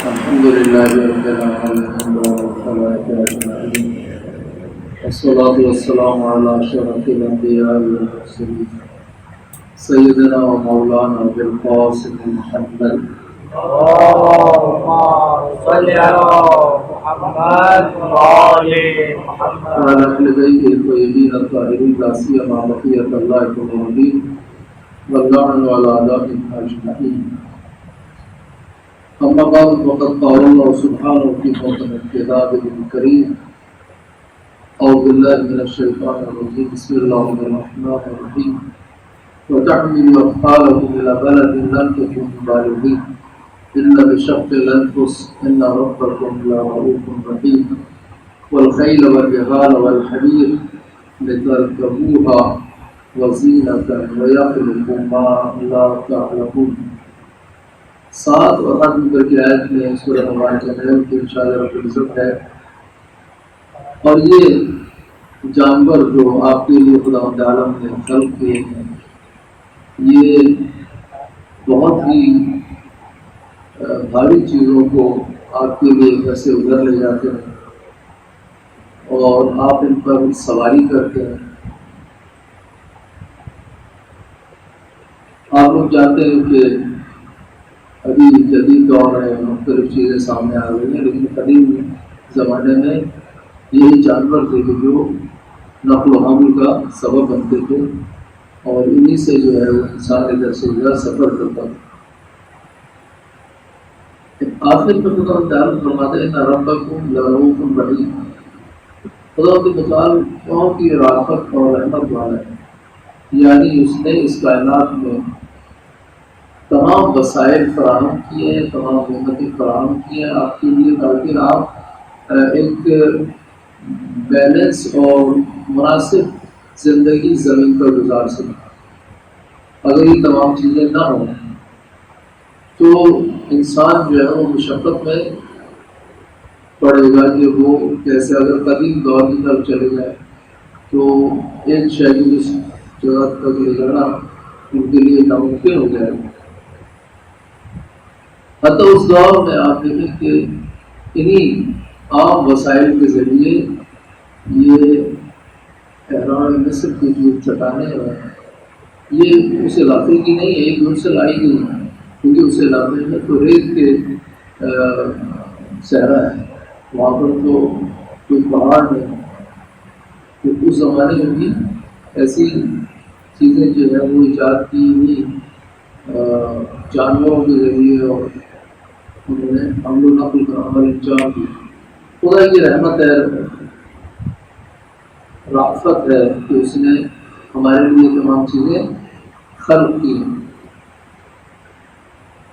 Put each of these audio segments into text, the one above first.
الحمد لله رب العالمين والصلاة والسلام على أشرف الأنبياء والمرسلين سيدنا ومولانا أبي القاسم محمد اللهم صل على محمد وآل محمد وعلى أهل بيته الطيبين الطاهرين لا سيما بقية الله الطاهرين واللعن على أعدائهم أجمعين. أما بعد فقد قال الله سبحانه في محكم كتابه الكريم أعوذ بالله من الشيطان الرجيم بسم الله الرحمن الرحيم وتحملوا أثقالكم إلى بلد لم تكونوا بالغيه إلا بشق الأنفس إن ربكم لرؤوف رحيم والخيل والبغال والحمير لتركبوها وزينة ويخلق ما لا تعلمون. 7 اور 8 نمبر کی آیت میں سورہ مبارکہ نحل کی انشاءاللہ رب العزت ہے. اور یہ جانور جو آپ کے لیے خدا عالم نے خلق کیے ہیں یہ بہت ہی بھاری چیزوں کو آپ کے لیے گھر سے ادھر لے جاتے ہیں اور آپ ان پر سواری کرتے ہیں. آپ لوگ جانتے ہیں کہ ابھی جدید دور ہے، مختلف چیزیں سامنے آ رہی ہیں، لیکن قدیم زمانے میں یہی جانور تھے جو نقل و حمل کا سبب بنتے تھے اور انہی سے جو ہے وہ انسان ادھر سے ادھر سفر کرتا تھا. آخر میں خدا تعالیٰ فرماتے ہیں نہ ربکم لرؤوف رحیم. خدا کے مطالب بہت ہی رافت اور رحمت والا ہے، یعنی اس نے اس کائنات میں تمام وسائل فراہم کیے ہیں، تمام نعمتیں فراہم کی ہیں آپ کے لیے تاکہ آپ ایک بیلنس اور مناسب زندگی زمین پر گزار سکیں. اگر یہ تمام چیزیں نہ ہوں تو انسان جو ہے وہ مشقت میں پڑے گا کہ وہ کیسے اگر قدیم دور کی طرف چلے جائے تو ایک شہری اس جگہ تک لے جانا ان کے لیے ناممکن ہو جائے گا. حتیٰ اس دور میں آپ دیکھیں کہ انہی عام وسائل کے ذریعے یہ احرام مصر کی جو چٹانیں ہیں یہ اس علاقے کی نہیں ہے، ایک دور سے لائی گئی ہیں کیونکہ اس علاقے میں تو ریت کے صحرا ہے، وہاں پر تو کوئی پہاڑ نہیں. تو اس زمانے میں بھی ایسی چیزیں جو ہے وہ ایجاد کی ہوئی جانوروں کے ذریعے اور انہوں نے حمل و نقل کا عمل انجام دیا. خدا کی رحمت ہے، رافت ہے کہ اس نے ہمارے لیے تمام چیزیں خلق کی ہیں.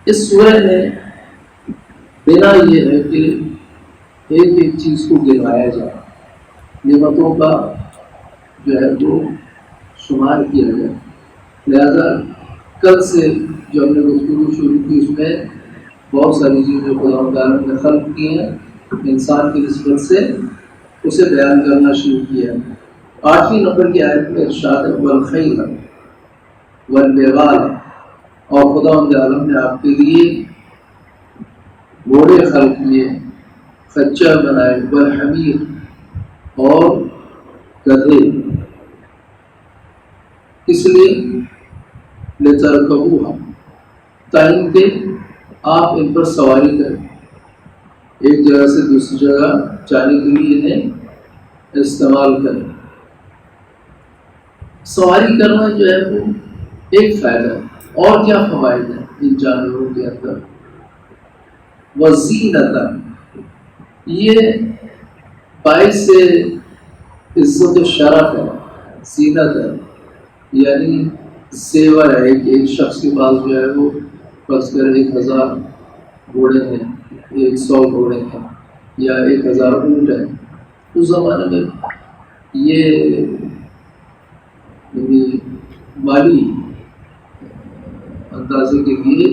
اس سورہ میں بنا یہ ہے کہ ایک ایک چیز کو گنوایا جائے، نعمتوں کا جو ہے وہ شمار کیا جائے. لہذا کل سے جو ہم نے گفتگو شروع کی اس میں بہت ساری چیزیں خدا تعالیٰ نے خلق کی ہیں، انسان کی نسبت سے اسے بیان کرنا شروع کیا. 8ویں نمبر کی آیت میں ارشاد ہے والخیل والبغال، اور خدا عالم نے آپ کے لیے گھوڑے خلق کیے، خچر بنائے، والحمیر اور گدھے. اس لیے لترکبوها تاکہ آپ ان پر سواری کریں، ایک جگہ سے دوسری جگہ جانے کے لیے انہیں استعمال کریں. سواری کرنا جو ہے وہ ایک فائدہ ہے. اور کیا فوائد ہیں ان جانوروں کے اندر؟ وزینتا، یہ باعث عزت و شرف ہے. زینت ہے یعنی زیور ہے. ایک شخص کے پاس جو ہے وہ فرض کر 1000 گھوڑے ہیں، 100 گھوڑے ہیں یا 1000 اونٹ ہیں. اس زمانے میں یہ مالی اندازے کے لیے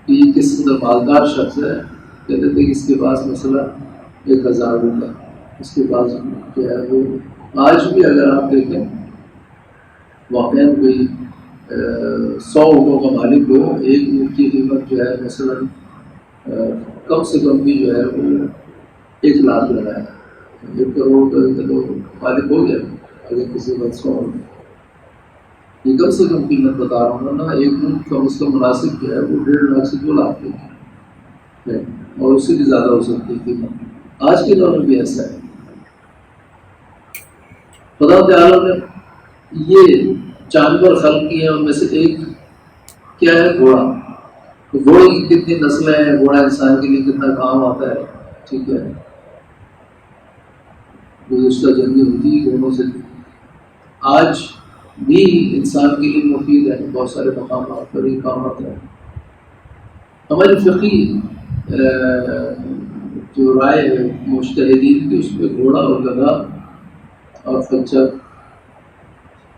کہ یہ کس قدر مالدار شخص ہے، کہتے تھے کہ اس کے پاس مثلا 1000 اونٹ ہے، اس کے پاس جو ہے وہ آج بھی اگر آپ دیکھیں واقعی کوئی 100 اونٹوں کا مالک ہو، ایک اونٹ کی قیمت جو ہے مثلا کم سے کم بھی جو ہے وہ 1 لاکھ لگایا، 1 کروڑ کا تو مالک ہو گیا اگر کسی وقت 100 یہ کم سے کم قیمت بتا رہا ہوں نا، ایک منٹ کا اس کا مناسب جو ہے وہ 1.5 لاکھ سے 2 لاکھ ہے، اور اس سے بھی زیادہ ہو سکتی ہے قیمت۔ آج کے دور میں بھی ایسا ہے۔ خدا تعالیٰ نے یہ جانور خلق کیے ہیں، ان میں سے ایک کیا ہے؟ گھوڑا۔ تو گھوڑے کی کتنی نسلیں ہیں، گھوڑا انسان کے لیے کتنا کام آتا ہے، ٹھیک ہے، گزشتہ جنگیں ہوتی گھوڑوں سے، آج بھی انسان کے لیے مفید ہے، بہت سارے مقامات پر یہ کام آتا ہے۔ ہماری فقہی جو رائے ہے مجتہدین کی، اس میں گھوڑا اور گدھا اور خچر،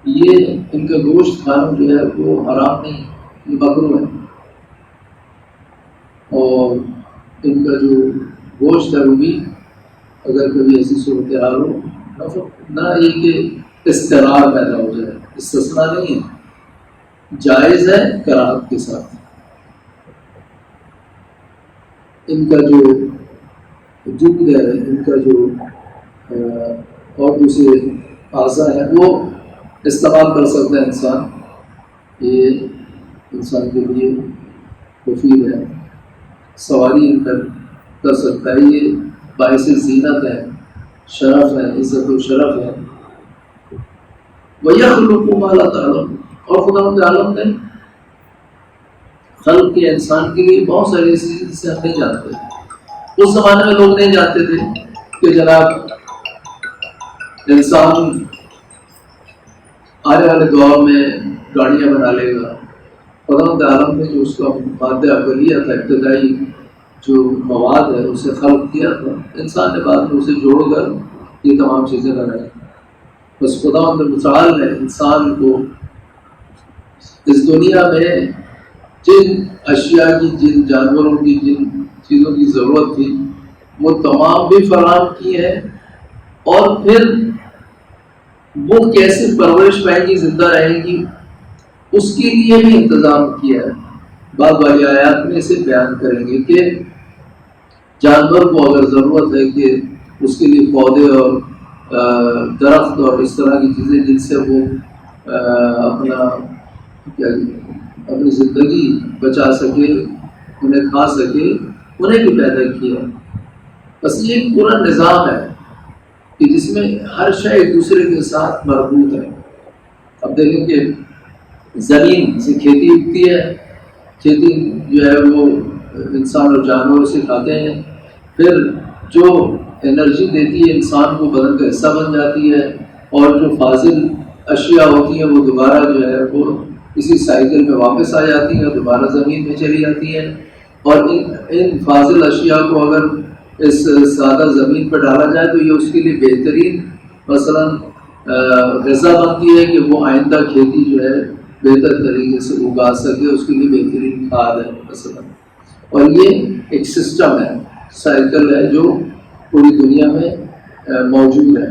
یہ ان کا گوشت کھانا جو ہے وہ حرام نہیں، یہ مکروہ ہے، اور ان کا جو گوشت ہے وہ بھی اگر کبھی ایسی صورتحال ہو، نہ یہ کہ استقرار پیدا ہو جائے، استثناء نہیں ہے، جائز ہے کراہت کے ساتھ۔ ان کا جو دودھ ہے، ان کا جو اور دوسرے اعضاء ہیں وہ استعمال کر سکتا ہے انسان، یہ انسان کے لیے مفید ہے، سواری ان پر کر سکتا ہے، یہ باعث زینت ہے، شرف ہے، عزت و شرف ہے۔ وَيَخْلُقُ مَا لَا تَعْلَمُونَ، اور خدا عالم نے خلق کے انسان کے لیے بہت ساری ایسی چیزیں جسے ہم نہیں جانتے۔ اس زمانے میں لوگ نہیں جانتے تھے کہ جناب انسان آنے والے دور میں گاڑیاں بنا لے گا۔ خدا عالم نے جو اس کا مادہ اولیہ تھا، ابتدائی جو مواد ہے اسے خلق کیا تھا، انسان نے بعد میں اسے جوڑ کر یہ تمام چیزیں بنائی۔ بس خدا متعال نے انسان کو اس دنیا میں جن اشیاء کی، جن جانوروں کی، جن چیزوں کی ضرورت تھی وہ تمام بھی فراہم کی ہے، اور پھر وہ کیسے پرورش پائیں گی، زندہ رہیں گی، اس کے لیے بھی انتظام کیا ہے۔ بعد والی آیات میں اسے بیان کریں گے کہ جانور کو اگر ضرورت ہے کہ اس کے لیے پودے اور درخت اور اس طرح کی چیزیں جن سے وہ اپنی زندگی بچا سکے، انہیں کھا سکے، انہیں بھی پیدا کیا۔ بس یہ ایک پورا نظام ہے کہ جس میں ہر شے ایک دوسرے کے ساتھ مربوط ہے۔ اب دیکھیں کہ زمین سے کھیتی اگتی ہے، کھیتی جو ہے وہ انسان اور جانوروں سے کھاتے ہیں، پھر جو انرجی دیتی ہے انسان کو، بدن کا حصہ بن جاتی ہے، اور جو فاضل اشیاء ہوتی ہیں وہ دوبارہ جو ہے وہ اسی سائیکل میں واپس آ جاتی ہیں، دوبارہ زمین میں چلی جاتی ہیں، اور ان فاضل اشیاء کو اگر اس سادہ زمین پر ڈالا جائے تو یہ اس کے لیے بہترین مثلا غذا بنتی ہے کہ وہ آئندہ کھیتی جو ہے بہتر طریقے سے اگا سکے، اس کے لیے بہترین کھاد ہے مثلا۔ اور یہ ایک سسٹم ہے، سائیکل ہے جو پوری دنیا میں موجود ہے۔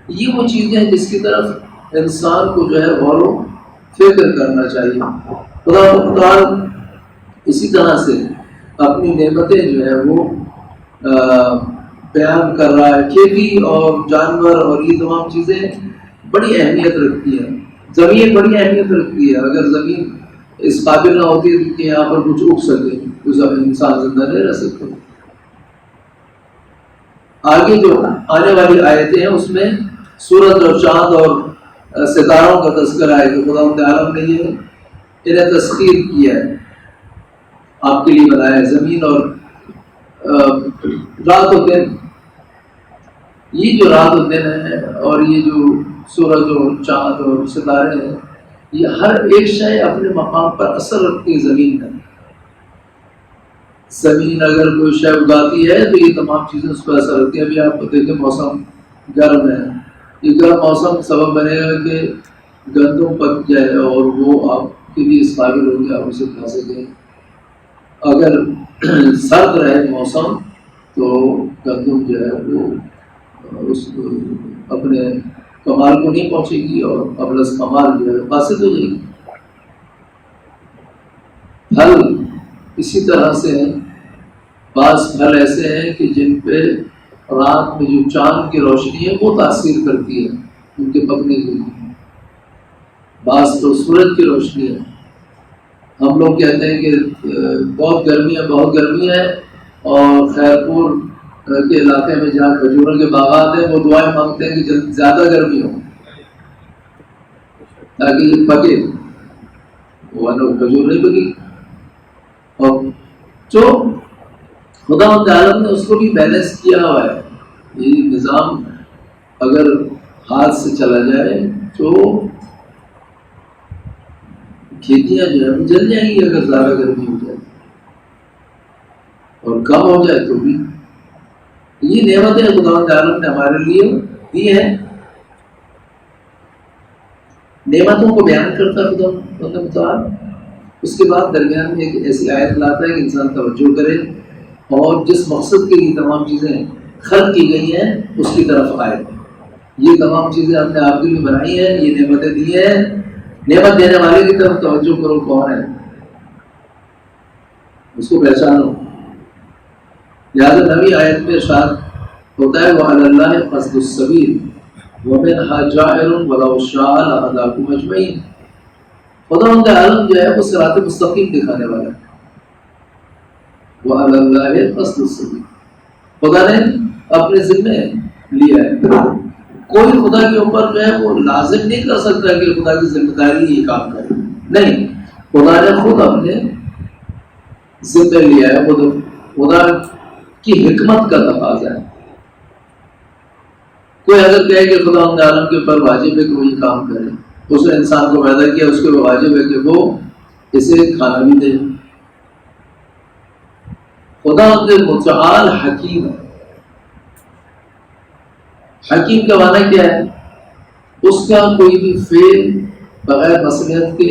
یہ وہ چیزیں ہیں جس کی طرف انسان کو جو ہے غور و فکر کرنا چاہیے۔ خدا تعالیٰ اسی طرح سے اپنی نعمتیں جو ہے وہ بیان کر رہا ہے۔ کھیتی اور جانور اور یہ تمام چیزیں بڑی اہمیت رکھتی ہیں، زمین بڑی اہمیت رکھتی ہے۔ اگر زمین اس قابل نہ ہوتی کہ یہاں پر کچھ اگ سکے تو زمین انسان زندہ نہیں رہ سکتا۔ آگے جو آنے والی آیتیں ہیں اس میں سورج اور چاند اور ستاروں کا تذکرہ ہے کہ خدا عالم نے یہ انہیں تسخیر کیا ہے، آپ کے لیے بنایا ہے، زمین اور رات و دن۔ یہ جو رات و دن ہے اور یہ جو سورج اور چاند اور ستارے ہیں، یہ ہر ایک شے اپنے مقام پر اثر رکھتی ہے زمین میں۔ زمین اگر کوئی شے اگاتی ہے تو یہ تمام چیزیں اس پر اثر رکھتی ہیں۔ ابھی آپ کو دیکھیں موسم گرم ہے، یہ گرم موسم سبب بنے گا کہ گندم پک جائے اور وہ آپ کے لیے اس قابل ہو کہ آپ اسے کھا سکیں۔ اگر سرد رہے موسم تو گندم جو ہے وہ اس اپنے کمال کو نہیں پہنچے گی اور قبل از کمال جو ہے فاسد ہو جائے گی۔ پھل اسی طرح سے بعض پھل ایسے ہیں کہ جن پہ رات میں جو چاند کی روشنی ہے وہ تاثیر کرتی ہے ان کے پکنے کے لیے، بعض تو سورج کی روشنی ہے۔ ہم لوگ کہتے ہیں کہ بہت گرمی ہے اور خیر پور کے علاقے میں جہاں کھجوروں کے باغات ہیں وہ دعائیں مانگتے ہیں کہ زیادہ گرمی ہو تاکہ یہ پکے، وہ کھجور نہیں پکی۔ اور جو خدا عالم نے اس کو بھی بیلنس کیا ہوا ہے، یہ نظام اگر ہاتھ سے چلا جائے تو کھیتیاں جو ہے وہ جل جائیں گی اگر زیادہ گرمی ہو جائے، اور کم ہو جائے تو بھی۔ یہ نعمتیں خدا عالم نے ہمارے لیے دی ہیں۔ نعمتوں کو بیان کرتا خدا متعال، اس کے بعد درمیان میں ایک ایسی آیت لاتا ہے کہ انسان توجہ کرے اور جس مقصد کے لیے تمام چیزیں خلق کی گئی ہیں اس کی طرف آئے۔ یہ تمام چیزیں ہم نے آپ کے لیے بنائی ہیں، یہ نعمتیں دی ہیں، نعمت دینے والے کی طرف توجہ کرو، کون ہے اس کو پہچانو۔ لہٰذا نبی آیت میں ارشاد ہوتا ہے وَعَلَى اللَّهِ قَصْدُ السَّبِيلِ وَمِنْهَا جَائِرٌ وَلَوْ شَاءَ لَهَدَاكُمْ أَجْمَعِينَ۔ خدا عالم جو ہے وہ صراط مستقیم دکھانے والا ہے۔ وَعَلَى اللَّهِ قَصْدُ السَّبِيلِ، خدا نے اپنے ذمے لیا ہے۔ کوئی خدا کے اوپر جو ہے وہ لازم نہیں کر سکتا کہ خدا کی ذمہ داری یہ کام کرے، نہیں، خدا نے خود اپنے ذمہ لیا ہے، خدا کی حکمت کا تقاضا ہے۔ کوئی اگر کہے کہ خدا عالم کے اوپر واجب ہے کہ وہ یہ کام کرے، اس نے انسان کو پیدا کیا، اس کے واجب ہے کہ وہ اسے کھانا بھی دے۔ خدا متعال حکیم ہے۔ حکیم کا معنی کیا ہے؟ اس کا کوئی بھی فعل بغیر مصلحت کے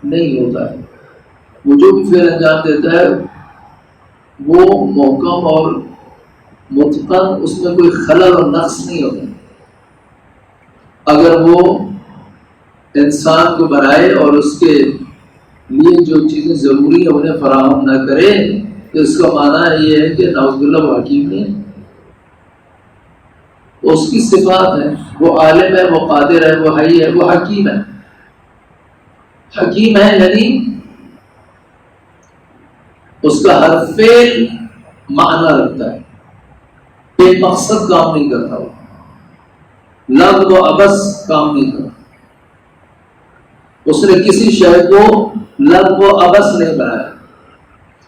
نہیں ہوتا ہے، وہ جو بھی فعل انجام دیتا ہے وہ محکم اور متقن، اس میں کوئی خلل اور نقص نہیں ہوتا۔ اگر وہ انسان کو بنائے اور اس کے لیے جو چیزیں ضروری ہیں انہیں فراہم نہ کرے تو اس کا معنی یہ ہے کہ نعوذ باللہ وہ حکیم نہیں ہے۔ اس کی صفات ہے، وہ عالم ہے، وہ قادر ہے، وہ حی ہے، وہ حکیم ہے۔ حکیم ہے یعنی اس کا ہر فعل معنی رکھتا ہے، بے مقصد کام نہیں کرتا، وہ لغو و عبث کام نہیں کرتا۔ اس نے کسی شے کو لغو و عبث نہیں بنایا۔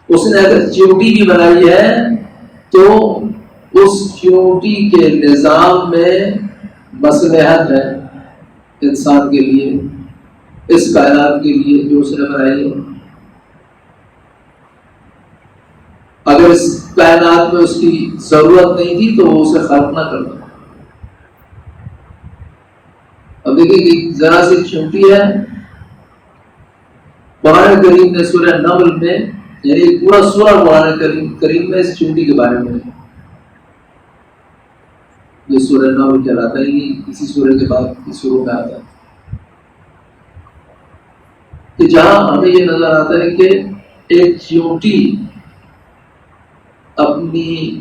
اس نے اگر چیوٹی بھی بنائی ہے تو اس چیوٹی کے نظام میں مصلحت ہے انسان کے لیے، اس کائنات کے لیے جو اس نے بنائی ہے۔ اگر اس کائنات میں اس کی ضرورت نہیں تھی تو وہ اسے خلق نہ کرتا۔ اب دیکھیں کہ ذرا سی چیوٹی ہے، قرآن کریم نے سورہ نمل میں، یعنی پورا سورہ قرآن کریم میں اس چیوٹی کے بارے میں ہے۔ یہ سورہ نمل کہلاتا ہے، اسی سورہ کے بعد اس سورہ میں آتا ہے کہ جہاں ہمیں یہ نظر آتا ہے کہ ایک چیوٹی اپنی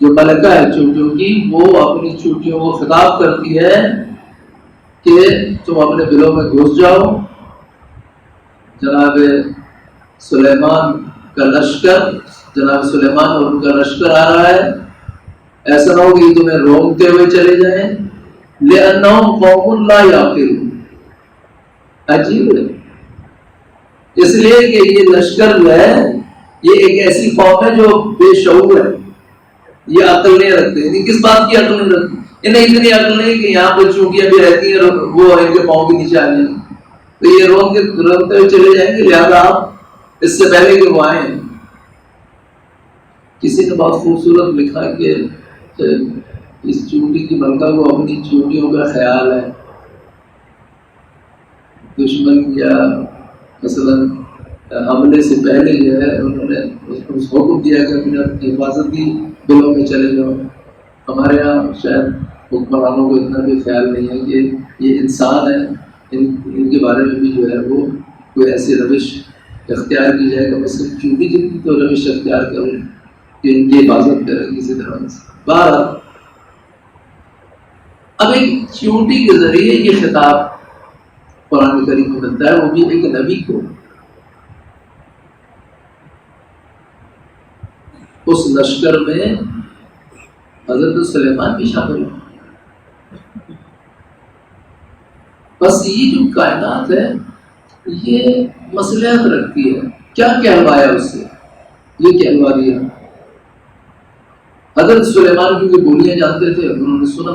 جو ملکہ ہے چیوٹیوں کی، وہ اپنی چیوٹیوں کو خطاب کرتی ہے کہ تم اپنے بلوں میں گھس جاؤ، جناب سلیمان کا لشکر، جناب سلیمان اور ان کا لشکر آ رہا ہے، ایسا نہ ہو کہ تمہیں روکتے ہوئے چلے جائیں، لِأَنَّهُمْ قَوْمٌ لَا يَعْقِلُونَ۔ عجیب ہے، اس لیے کہ یہ لشکر جو ہے یہ ایک ایسی قوم ہے جو بے شعور ہے، یہ عقل نہیں رکھتے۔ یعنی کس بات کی عقل نہیں رکھتے؟ انہیں اتنی عقل نہیں کہ یہاں پر چونٹیاں بھی رہتی ہیں وہ ان کے پاؤں کے نیچے آ جائیں، تو یہ روکتے ہوئے چلے جائیں گے، لہٰذا آپ اس سے پہلے کہ وہ آئیں۔ کسی نے بہت خوبصورت لکھا کہ اس چونٹی کی ملکہ کو اپنی چونٹیوں کا خیال ہے، دشمن یا مثلا حملے سے پہلے جو ہے انہوں نے اس حکم دیا کہ اپنے حفاظتی بلوں میں چلے جاؤ۔ ہمارے یہاں شاید حکمرانوں کو اتنا بھی خیال نہیں ہے کہ یہ انسان ہے، ان کے بارے میں بھی جو ہے وہ کوئی ایسی روش اختیار کی جائے گا، بس چونٹی جتنی تو روش اختیار کریں۔ کہ ان کی حفاظت کریں کسی طرح سے. بہرحال اب ایک چیونٹی کے ذریعے یہ خطاب قرآن کریم میں ملتا ہے، وہ بھی ایک نبی کو. اس لشکر میں حضرت سلیمان بھی شامل ہو. بس یہ جو کائنات ہے یہ مصلحت رکھتی ہے. کیا کہلوایا اس سے؟ یہ کہلوا دیا. حضرت سلیمان کیونکہ بولیاں جانتے تھے، انہوں نے سنا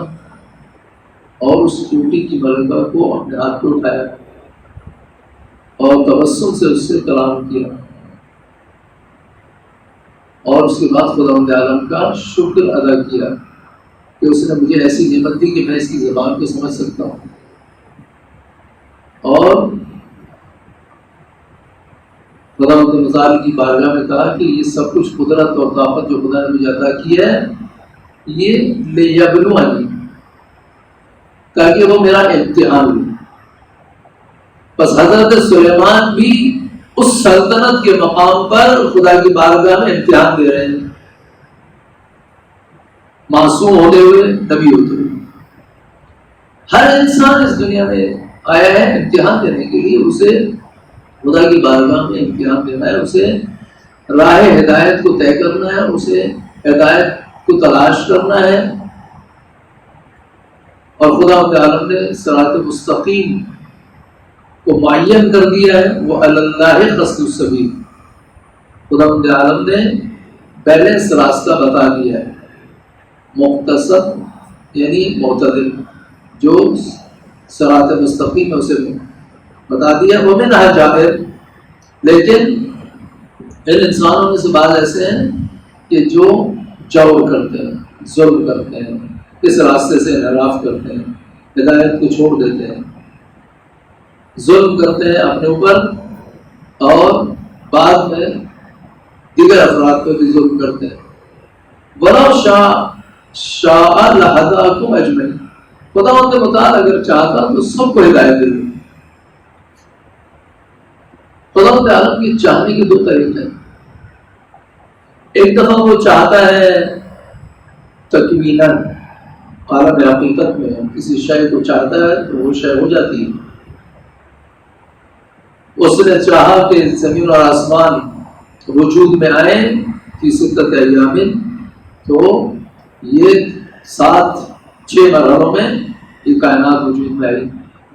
اور اس چوٹی کی ملکہ کو اپنے ہاتھ پہ اٹھایا اور تبسم سے اس سے کلام کیا، اور اس کے بعد خداوند عالم کا شکر ادا کیا کہ اس نے مجھے ایسی نعمت دی کہ میں اس کی زبان کو سمجھ سکتا ہوں. اور خداوند متعال کی بارگاہ میں کہا کہ یہ سب کچھ قدرت اور طاقت جو خدا نے مجھے عطا کی ہے یہ لیبلونی، تاکہ وہ میرا امتحان ہو. بس حضرت سلیمان بھی اس سلطنت کے مقام پر خدا کی بارگاہ میں امتحان دے رہے ہیں، معصوم ہوتے ہوئے، نبی ہوتے ہوئے. ہر انسان اس دنیا میں آیا ہے امتحان دینے کے لیے. اسے خدا کی بارگاہ میں امتحان دینا ہے، اسے راہ ہدایت کو طے کرنا ہے، اسے ہدایت کو تلاش کرنا ہے. اور خدا عالم نے صراط مستقیم کو معین کر دیا ہے. وہ اللہ قصد السبیل، خدا عالم نے بیلنس راستہ بتا دیا ہے، مختصر یعنی معتدل، جو صراط مستقیم ہے اسے بتا دیا. وہ میں نہ جابر، لیکن ان انسانوں میں سے بعض ایسے ہیں کہ جو جور کرتے ہیں، ظلم کرتے ہیں، اس راستے سے انحراف کرتے ہیں، ہدایت کو چھوڑ دیتے ہیں، ظلم کرتے ہیں اپنے اوپر اور بعد میں دیگر افراد پہ بھی ظلم کرتے ہیں. وَلَوْ شَاءَ لَهَدَاكُمْ أَجْمَعِينَ، خداوند کے متعال اگر چاہتا تو سب کو ہدایت دے دے. خداوند عالم کی چاہنے کے دو طریقے ہیں. ایک دفعہ وہ چاہتا ہے تکویناً، عالم حقیقت میں کسی شے کو چاہتا ہے تو وہ شے ہو جاتی ہے. اس نے چاہا کہ زمین اور آسمان وجود میں آئے فی ستۃ ایام، تو یہ 7-6 مرحلوں میں یہ کائنات وجود میں آئی.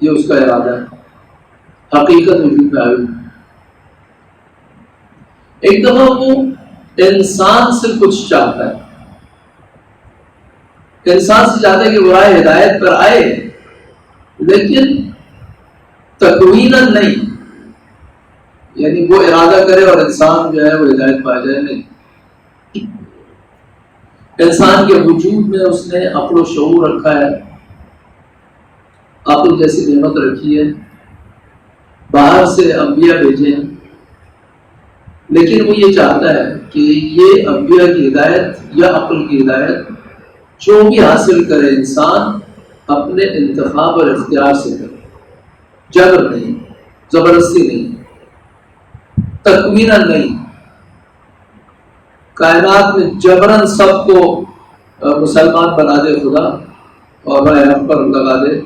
یہ اس کا ارادہ ہے، حقیقت وجود میں آئی. ایک دفعہ وہ انسان سے کچھ چاہتا ہے، انسان سے چاہتا ہے کہ وہ رائے ہدایت پر آئے، لیکن تکویناً نہیں، یعنی وہ ارادہ کرے اور انسان جو ہے وہ ہدایت پا جائے. نہیں، انسان کے وجود میں اس نے عقل و شعور رکھا ہے، عقل جیسی نعمت رکھی ہے، باہر سے انبیاء بھیجے ہیں، لیکن وہ یہ چاہتا ہے کہ یہ انبیاء کی ہدایت یا عقل کی ہدایت جو بھی حاصل کرے انسان اپنے انتخاب اور اختیار سے کرے، جبر نہیں، زبردستی نہیں، تکویناً نہیں. کائنات میں جبراً سب کو مسلمان بنا دے خدا اور راہ حق پر لگا دے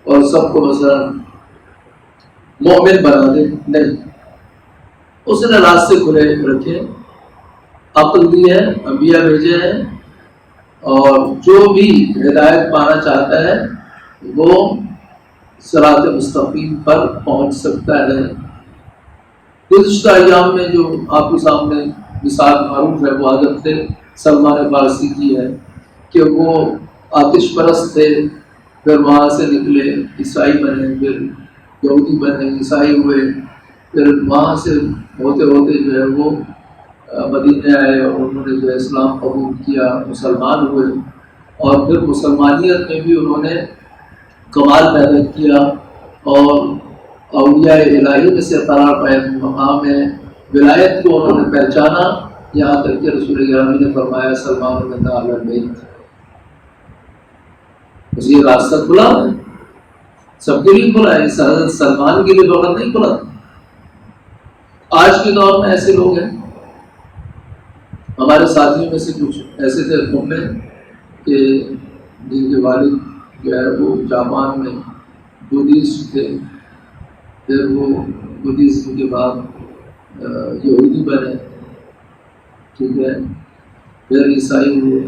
اور سب کو مثلا مومن بنا دے، نہیں. اس نے راستے کھلے رکھے، عقل دی ہے، انبیاء بھیجے ہیں، اور جو بھی ہدایت پانا چاہتا ہے وہ صراط مستقیم پر پہنچ سکتا ہے. گزشتہ ایام میں جو آپ کے سامنے مثال معروف ہے وہ حضرت سلمان فارسی کی ہے کہ وہ آتش پرست تھے، پھر وہاں سے نکلے، عیسائی بنے، پھر یہودی بنے، عیسائی ہوئے، پھر وہاں سے ہوتے ہوتے جو ہے وہ مدینے آئے اور انہوں نے جو ہے اسلام قبول کیا، مسلمان ہوئے، اور پھر مسلمانیت میں بھی انہوں نے کمال پیدا کیا اور اولیاء الہی میں سے قرار پائے. مقام ولایت کو انہوں نے پہچانا، یہاں تک کہ رسول گرامی نے فرمایا سلمان من آل البیت. یہ راستہ کھلا ہے، سب کے لیے کھلا ہے، حضرت سلمان کے لیے فقط نہیں کھلا. آج کے دور میں ایسے لوگ ہیں، ہمارے ساتھیوں میں سے کچھ ایسے تھے قوم میں کہ جن کے والد جو ہے وہ جاپان میں بدھسٹ تھے، پھر وہ بدھزم کے بعد یہودی بنے، ٹھیک ہے، پھر عیسائی ہوئے،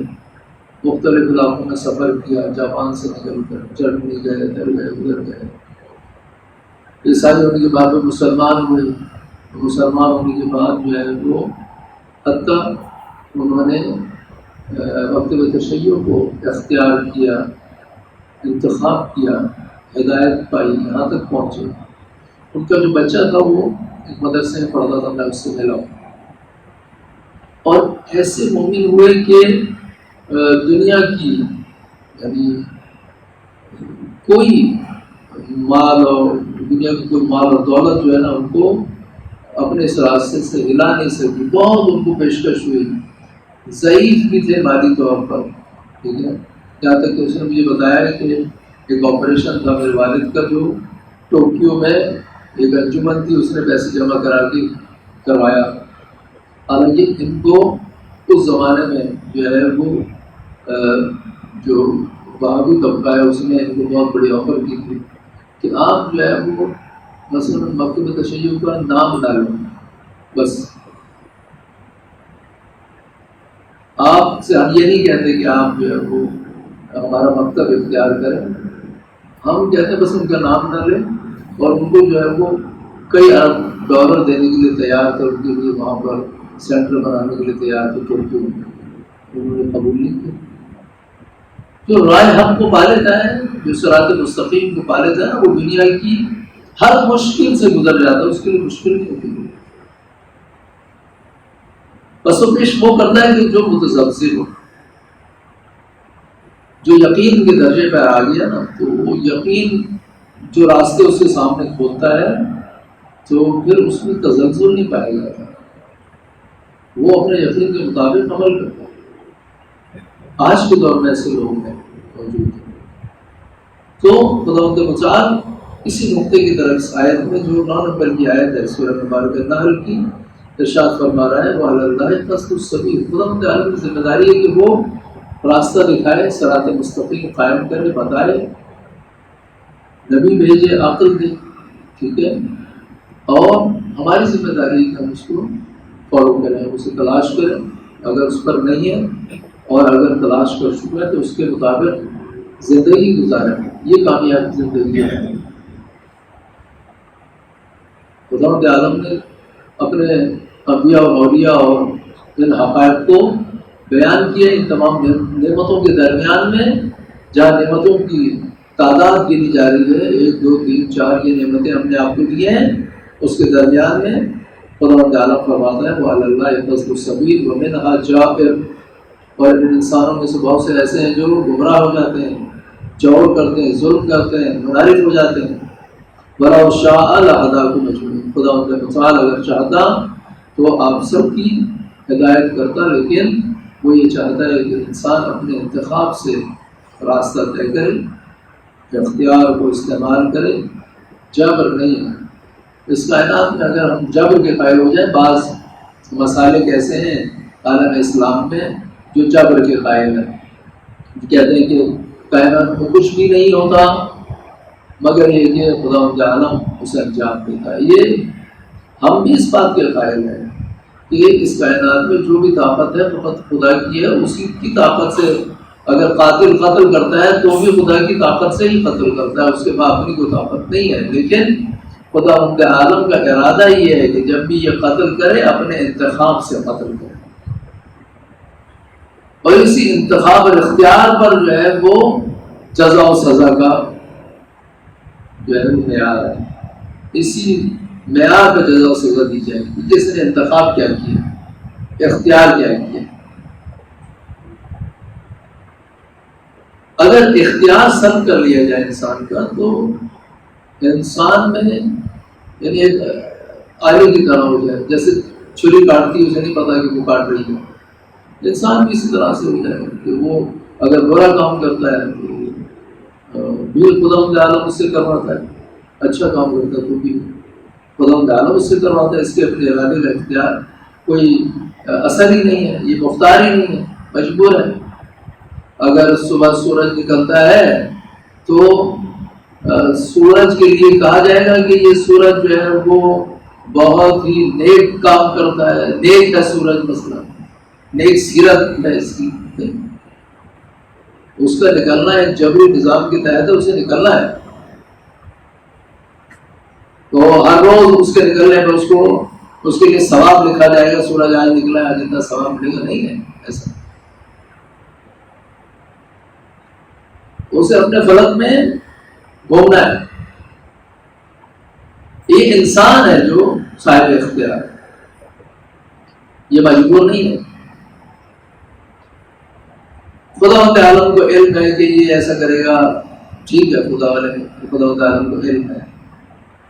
مختلف علاقوں میں سفر کیا، جاپان سے نکل کر جرمنی گئے، ادھر گئے ادھر گئے، عیسائی ہونے کے بعد وہ مسلمان ہوئے، مسلمان ہونے کے بعد جو ہے وہ حتیٰ انہوں نے مکتب تشیع کو اختیار کیا، انتخاب کیا، ہدایت پائی، یہاں تک پہنچے۔ ان کا جو بچہ تھا وہ ایک مدرسے میں پڑھتا تھا، میں اس سے ملا ہوں، اور ایسے مومن ہوئے کہ دنیا کی یعنی کوئی مال اور دنیا کی کوئی مال اور دولت جو ہے نا ان کو اپنے اس راستے سے ہلا نہیں سکی، بہت ان کو پیشکش ہوئی، ضعیف بھی تھے مالی طور پر، ٹھیک ہے، یہاں تک کہ اس نے مجھے بتایا کہ ایک آپریشن تھا میرے والد کا جو ٹوکیو میں ایک انجمن تھی، اس نے پیسے جمع کرا کے کروایا، حالانکہ ان کو اس زمانے میں جو ہے وہ جو وہابی طبقہ ہے اس نے ان کو بہت بڑی آفر کی تھی کہ آپ جو ہے وہ مثلاً مکتب تشیع کا نام نہ لیں، بس آپ سے ہم یہ نہیں کہتے کہ آپ جو ہے وہ ہمارا مکتب اختیار کریں، ہم کہتے ہیں بس ان کا نام نہ لیں، اور ان کو جو ہے وہ کئی ارب ڈالر دینے کے لیے تیار تھے، ان کے لیے وہاں پر سینٹر بنانے کے لیے تیار تھے، ٹوکیو میں انہوں نے قبول نہیں کیا۔ جو رائے حق کو پا لیتا ہے، جو صراط مستقیم کو پا لیتا ہے نا، وہ دنیا کی ہر مشکل سے گزر جاتا ہے، اس کے لیے مشکل نہیں ہوتی۔ پس و پیش وہ کرتا ہے کہ جو متذبذب ہو، جو یقین کے درجے پر آ گیا نا، تو وہ یقین جو راستے اس کے سامنے کھولتا ہے تو پھر اس میں تزلزل نہیں پایا جاتا، وہ اپنے یقین کے مطابق عمل کرتا ہے۔ آج کے دور میں ایسے لوگ ہیں موجود ہیں۔ تو خداوند متعال اسی نقطے کی طرف اس آیت میں جو 9 نمبر کی آیت ہے سورہ مبارکہ نحل کی، ارشاد فرما رہا ہے وَعَلَى اللَّهِ قَصْدُ السَّبِيلِ، خداوند عالم کی ذمہ داری ہے کہ وہ راستہ دکھائے، صراط مستقیم قائم کرے، بتائے، نبی بھیجے، عقل دے، ٹھیک ہے، اور ہماری ذمہ داری ہے کہ ہم اس کو فالو کریں، اسے تلاش کریں، اگر اس پر نہیں ہے اور اگر تلاش کر چکا ہے تو اس کے مطابق زندگی گزاریں، یہ کامیاب زندگی ہے۔ خداوند عالم نے اپنے انبیاء اور اولیاء اور ان حقائق کو بیان کیا ان تمام نعمتوں کے درمیان میں، جہاں نعمتوں کی تعداد گنی جا رہی ہے، 1 2 3 4 یہ نعمتیں ہم نے آپ کو دی ہیں، اس کے درمیان میں خداوند عالم فرماتا ہے وَعَلَى اللَّهِ قَصْدُ السَّبِيلِ وَمِنْهَا جَائِرٌ، اور ان انسانوں میں سے بہت سے ایسے ہیں جو گمراہ ہو جاتے ہیں، جور کرتے ہیں، ظلم کرتے ہیں، منحرف ہو جاتے ہیں۔ وَلَوْ شَاءَ لَهَدَاكُمْ أَجْمَعِينَ، خداوند متعال اگر چاہتا تو آپ سب کی ہدایت کرتا، لیکن وہ یہ چاہتا ہے کہ انسان اپنے انتخاب سے راستہ طے کرے، اختیار کو استعمال کرے، جبر نہیں ہے۔ اس کائنات میں اگر ہم جبر کے قائل ہو جائیں، بعض مسالک ایسے ہیں عالم اسلام میں جو جبر کے قائل ہیں، کہتے ہیں کہ کائنات میں کچھ بھی نہیں ہوتا مگر یہ کہ خداوند عالم اسے انجام دیتا ہے۔ یہ ہم بھی اس بات کے قائل ہیں کہ اس کائنات میں جو بھی طاقت ہے فقط خدا کی ہے، اسی کی طاقت سے اگر قاتل قتل کرتا ہے تو بھی خدا کی طاقت سے ہی قتل کرتا ہے، اس کے بعد اپنی کوئی طاقت نہیں ہے، لیکن خداوند عالم کا ارادہ یہ ہے کہ جب بھی یہ قتل کرے اپنے انتخاب سے قتل کرے، اور اسی انتخاب اور اختیار پر جو ہے وہ جزا و سزا کا جو ہے معیار ہے، اسی معیار پہ جزا و سزا دی جائے گی۔ جس نے انتخاب کیا کیا، اختیار کیا کیا، اگر اختیار سلب کر لیا جائے انسان کا تو انسان میں یعنی ایک آلے کی طرح ہو جائے، جیسے چھری کاٹتی ہے اسے نہیں پتا کہ وہ کاٹ رہی ہے، انسان بھی اسی طرح سے ہو جائے کہ وہ اگر برا کام کرتا ہے تو بھی خداوند عالم اس سے کرواتا ہے، اچھا کام کرتا ہے تو بھی خداوند عالم اس سے کرواتا ہے، اس کے اپنے ارادے کا اختیار کوئی اثر ہی نہیں ہے، یہ مختار ہی نہیں ہے، مجبور ہے۔ اگر صبح سورج نکلتا ہے تو سورج کے لیے کہا جائے گا کہ یہ سورج جو ہے وہ بہت ہی نیک کام کرتا ہے، نیک ہے سورج، مثلا نیک سیرت ہے اس کی، اس کا نکلنا ہے جبری نظام کے تحت اسے نکلنا ہے، تو ہر روز اس کے نکلنے میں اس کے لیے ثواب لکھا جائے گا، سورج آج نکلا ہے آج اتنا ثواب ملے گا، نہیں ہے ایسا۔ اسے اپنے فلک میں گھومنا ہے۔ ایک انسان ہے جو صاحب اختیار ہے، یہ مجبور نہیں ہے۔ خدا وند عالم کو علم ہے کہ یہ ایسا کرے گا، ٹھیک ہے، خدا وند عالم کو علم ہے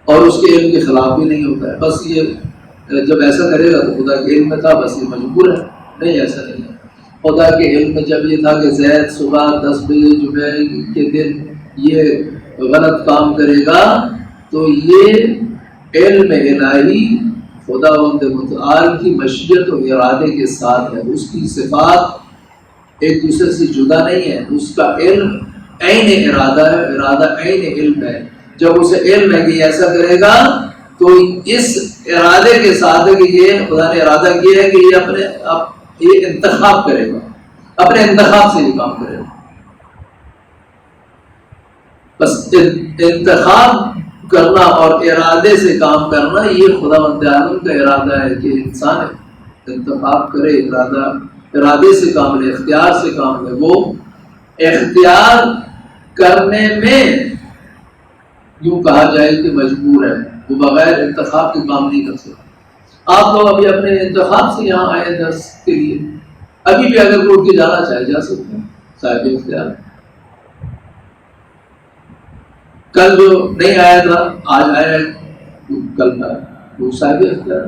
اور اس کے علم کے خلاف بھی نہیں ہوتا ہے، بس یہ جب ایسا کرے گا تو خدا کے علم میں تھا، بس یہ مجبور ہے، نہیں ایسا نہیں ہے۔ خدا کے علم میں جب یہ تھا کہ زید صبح 10 بجے جمعہ کے دن یہ غلط کام کرے گا، تو یہ علم الہی خدا وند متعال کی مشیت و ارادے کے ساتھ ہے، اس کی صفات ایک دوسرے سے جدا نہیں ہے، اس کا علم عین ارادہ ہے، ارادہ عین علم ہے۔ جب اسے علم ہے کہ ایسا کرے گا تو اس ارادے کے ساتھ ہے کہ یہ خدا نے ارادہ کیا ہے کہ یہ یہ انتخاب کرے گا، اپنے انتخاب سے یہ کام کرے گا۔ بس انتخاب کرنا اور ارادے سے کام کرنا، یہ خدا وند عالم کا ارادہ ہے کہ انسان انتخاب کرے، ارادے سے کام لے، اختیار سے کام لے۔ وہ اختیار کرنے میں یوں کہا جائے کہ مجبور ہے، وہ بغیر انتخاب کے کام نہیں کر سکتا۔ آپ لوگ ابھی اپنے انتخاب سے یہاں آئے درس کے لیے، ابھی بھی اگر کوئی اٹھ کے جانا چاہے جا سکتے ہیں، صاحب اختیار۔ کل جو نہیں آیا تھا آج آیا، کل کا وہ صاحب اختیار۔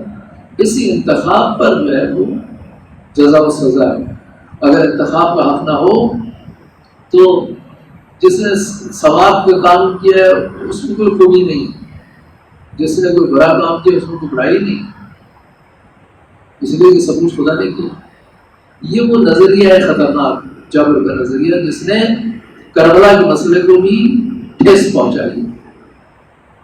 اسی انتخاب پر جو ہے وہ جزا و سزا ہے۔ اگر انتخاب کا حق نہ ہو تو جس نے ثواب کا کام کیا ہے اس میں کوئی خوبی نہیں، جس نے کوئی برا کام کیا اس میں کوئی برائی نہیں، اس لیے کہ سب کچھ خدا نے کیا۔ یہ وہ نظریہ ہے خطرناک، جبر کا نظریہ، جس نے کربلا کے مسئلے کو بھی ٹھیس پہنچائی۔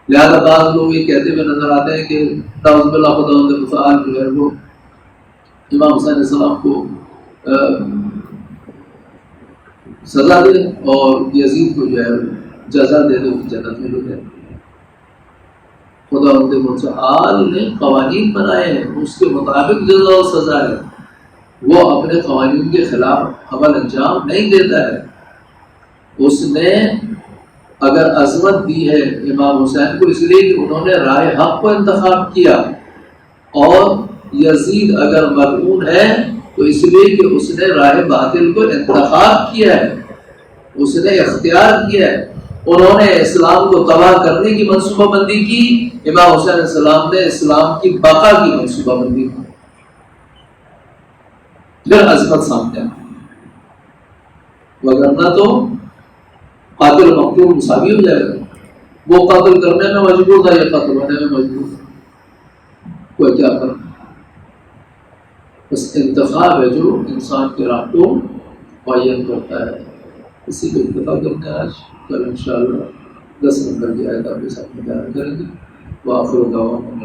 لہذا بعض لوگ یہ کہتے ہوئے نظر آتے ہیں کہ نعوذ باللہ خدا متعال جو ہے وہ امام حسین علیہ السلام کو سزا دے اور یزید کو جو ہے جزا دے دے، جنت میں لے جائے۔ خدا متعال نے قوانین بنائے ہیں، اس کے مطابق جزا و سزا ہے، وہ اپنے قوانین کے خلاف عمل انجام نہیں دیتا ہے۔ اس نے اگر عظمت دی ہے امام حسین کو اس لیے کہ انہوں نے رائے حق کو انتخاب کیا، اور یزید اگر ملعون ہے تو اس لیے کہ اس نے رائے باطل کو انتخاب کیا ہے، اس نے اختیار کیا ہے۔ انہوں نے اسلام کو تباہ کرنے کی منصوبہ بندی کی، امام حسین علیہ السلام نے اسلام کی بقا کی منصوبہ بندی کی، پھر عظمت سامنے آئی، وگرنہ تو قاتل مقتول مساوی ہو جائے گا۔ وہ قتل کرنے میں مجبور تھا، یہ قتل ہونے میں مجبور تھا، کوئی کیا کرنا۔ بس انتخاب ہے جو انسان کے راہ کو معین کرتا ہے۔ اسی کو اتفاق کرتے ہیں۔ آج کل انشاءاللہ 10 نمبر کی آیت آپ کے ساتھ بیان کریں گے۔ وآخر دعوانا